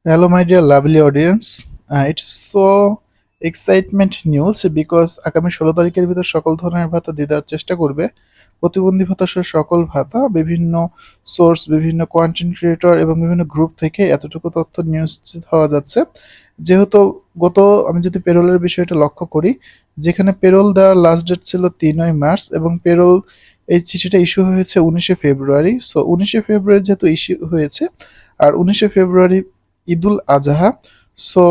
Hello, my dear lovely audience. It's so excitement news because আগামী 16 তারিখের ভিতর সকল ধরনের ভাতা দিয়ে দেওয়ার চেষ্টা করবে। প্রতিবন্ধী ভাতা সহ সকল ভাতা বিভিন্ন সোর্স, বিভিন্ন কন্টেন্ট ক্রিয়েটর এবং বিভিন্ন গ্রুপ থেকে এতটুকু তথ্য নিশ্চিত হওয়া যাচ্ছে। যেহেতু আমি যদি পেরোলের বিষয়টা লক্ষ্য করি, যেখানে পেরোল দেওয়ার লাস্ট ডেট ছিল 3ই মার্চ এবং পেরোল এই চিঠিটা ইস্যু হয়েছে 19শে ফেব্রুয়ারি। সো 19শে ফেব্রুয়ারি যেহেতু ইস্যু হয়েছে আর 19শে ফেব্রুয়ারি ঈদুল আজহা। সো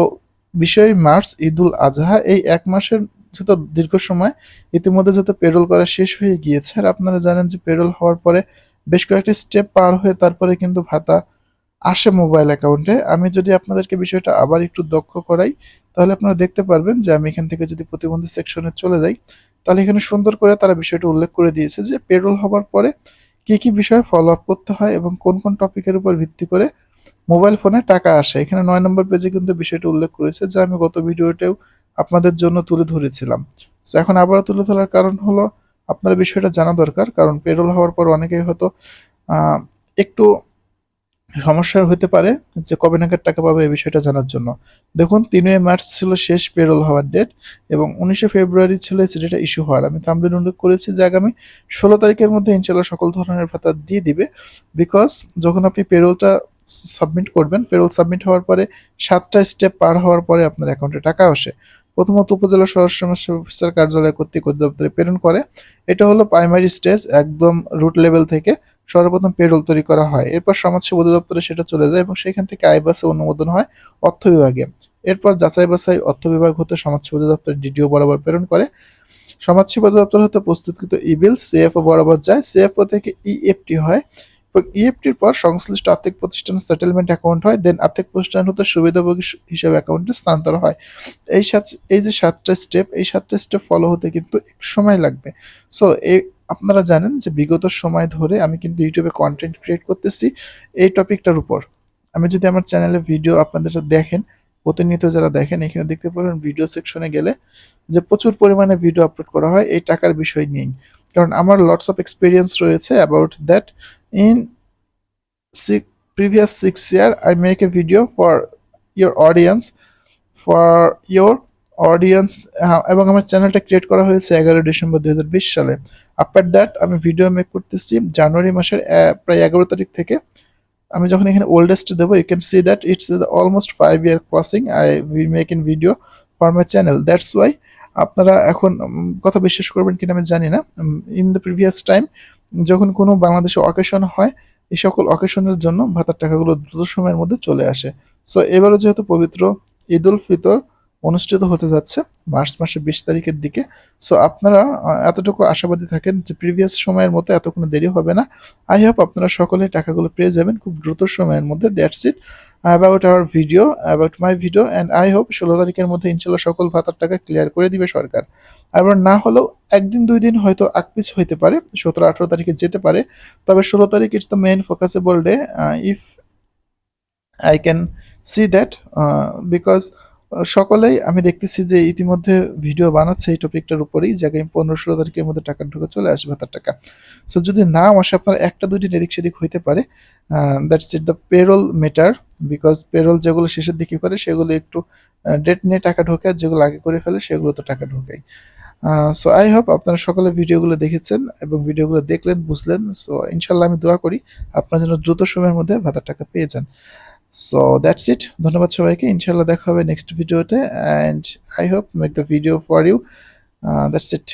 20ই মার্চ ঈদুল আজহা, এই এক মাসের যত দীর্ঘ সময় ইতিমধ্যে যত পেরোল করা শেষ হয়ে গিয়েছে। আর আপনারা জানেন যে পেরোল হওয়ার পরে বেশ কয়েকটি স্টেপ পার হয়ে তারপরে কিন্তু ভাতা আসে মোবাইল অ্যাকাউন্টে। আমি যদি আপনাদেরকে বিষয়টা আবার একটু দক্ষ করাই, তাহলে আপনারা দেখতে পারবেন যে আমি এখান থেকে যদি প্রতিবন্ধী সেকশনে চলে যাই, তাহলে এখানে সুন্দর করে তারা বিষয়টা উল্লেখ করে দিয়েছে যে পেরোল হবার পরে কি কি বিষয় ফলো আপ করতে হয় এবং কোন কোন টপিকের উপর ভিত্তি করে মোবাইল ফোনে টাকা আসে। এখানে 9 নম্বর পেজে কিন্তু বিষয়টা উল্লেখ করেছে, যা আমি গত ভিডিওতেও আপনাদের জন্য তুলে ধরেছিলাম। তো এখন আবারও তুলে ধরার কারণ হলো আপনার বিষয়টা জানা দরকার, কারণ পেরোল হওয়ার পর অনেকেই হয়তো একটু সমস্যা হতে পারে যে কবে নাগাদ টাকা পাবে এই বিষয়টা জানার জন্য। দেখুন, 3ই মার্চ ছিল শেষ পেরোল হওয়ার ডেট এবং 19শে ফেব্রুয়ারি ছিল এই চিঠিটা ইস্যু হওয়ার। আমি থাম্বনেলে উল্লেখ করেছি যে আগামী 16 তারিখের মধ্যে ইনশাল্লাহ সকল ধরনের ভাতা দিয়ে দিবে। বিকজ যখন আপনি পেরোলটা সাবমিট করবেন, পেরোল সাবমিট হওয়ার পরে 7টা স্টেপ পার হওয়ার পরে আপনার অ্যাকাউন্টে টাকা আসে। প্রথমত উপজেলা সহজ সমস্যা অফিসার কার্যালয় কর্তৃক অধিদপ্তরে প্রেরণ করে। এটা হলো প্রাইমারি স্টেজ, একদম রুট লেভেল থেকে সর্বপ্রথম পেরোল তৈরি করা হয়। এরপর সমাজসেবা অধিদপ্তরে সেটা চলে যায় এবং সেখান থেকে আইবাসে অনুমোদন হয় অর্থ বিভাগে। এরপর যাচাই বাছাই অর্থ বিভাগ হতে সমাজসেবা অধিদপ্তর ডিডিও বরাবর প্রেরণ করে। সমাজসেবা অধিদপ্তর হতে প্রস্তুতকৃত ইবিল সিএফও বরাবর যায়, সিএফও থেকে ইএফটি হয় এবং ইএফটির পর সংশ্লিষ্ট আর্থিক প্রতিষ্ঠানের সেটেলমেন্ট অ্যাকাউন্ট হয়, দেন আর্থিক প্রতিষ্ঠান হতে সুবিধাভোগী হিসাবে অ্যাকাউন্টে স্থানান্তর হয়। এই যে 7টা স্টেপ, এই 7টা স্টেপ ফলো হতে কিন্তু একটু সময় লাগবে। সো এই আপনারা জানেন যে বিগত সময় ধরে আমি কিন্তু ইউটিউবে কন্টেন্ট ক্রিয়েট করতেছি এই টপিকটার উপর। আমি যদি আমার চ্যানেলে ভিডিও আপনাদের দেখেন, প্রতিনিয়ত যারা দেখেন, এখানে দেখতে পারেন ভিডিও সেকশনে গেলে যে প্রচুর পরিমাণে ভিডিও আপলোড করা হয় এই টাকার বিষয় নিয়েই। কারণ আমার লটস অফ এক্সপিরিয়েন্স রয়েছে about that. In previous 6 year I make a video for your audience, for your audience. এবং আমার চ্যানেলটা ক্রিয়েট করা হয়েছে 11 ডিসেম্বর 2020 সালে। আফটার দ্যাট আমি ভিডিও মেক করতেছি জানুয়ারি মাসের প্রায় 11 তারিখ থেকে। আমি যখন এখানে ওল্ডেস্ট দেবো, you can see that it's almost 5 year crossing I we make in video for my channel. That's why আপনারা এখন কথা বিশ্বাস করবেন কিনা আমি জানি না, ইন দ্য প্রিভিয়াস টাইম যখন কোনো বাংলাদেশে অকেশন হয়, এই সকল অকেশনের জন্য ভাতার টাকাগুলো দ্রুত সময়ের মধ্যে চলে আসে। সো এবারও যেহেতু পবিত্র ঈদ উল ফিতর অনুষ্ঠিত হতে যাচ্ছে মার্চ মাসের 20 তারিখের দিকে, সো আপনারা এতটুকু আশাবাদী থাকেন যে প্রিভিয়াস সময়ের মতো এত কোনো দেরি হবে না। আই হোপ আপনারা সকলে টাকাগুলো পেয়ে যাবেন খুব দ্রুত সময়ের মধ্যে। That's it about our video, about my video, and I hope 16 তারিখের মধ্যে ইনশাল্লাহ সকল ভাতার টাকা ক্লিয়ার করে দিবে সরকার। আবার না হলেও 1 দিন 2 দিন হয়তো আকপিছ হইতে পারে, 17-18 তারিখে যেতে পারে। তবে 16 তারিখ it's the main focusable day, if I can see that. Because সকলেই আমি দেখতেছি যে ইতিমধ্যে ভিডিও বানাচ্ছে এই টপিকটার উপরেই, যে আগামী 15-16 তারিখের মধ্যে টাকা ঢুকে চলে আসবে ভাতার টাকা। সো যদি নাও আসে, আপনার 1টা 2 দিন এদিক সেদিক হইতে পারে। That's it the payroll matter. Because payroll যেগুলো শেষের দিকে করে সেগুলো একটু ডেট নিয়ে টাকা ঢোকে, আর যেগুলো আগে করে ফেলে সেগুলো তো টাকা ঢোকাই। সো আই হোপ আপনারা সকলে ভিডিওগুলো দেখেছেন এবং ভিডিওগুলো দেখলেন, বুঝলেন। সো ইনশাল্লাহ আমি দোয়া করি আপনারা যেন দ্রুত সময়ের মধ্যে ভাতার টাকা পেয়ে যান। সো দ্যাটস ইট, ধন্যবাদ সবাইকে। ইনশাল্লাহ দেখা হবে নেক্সট ভিডিওতে, and I hope make the video for you. That's it.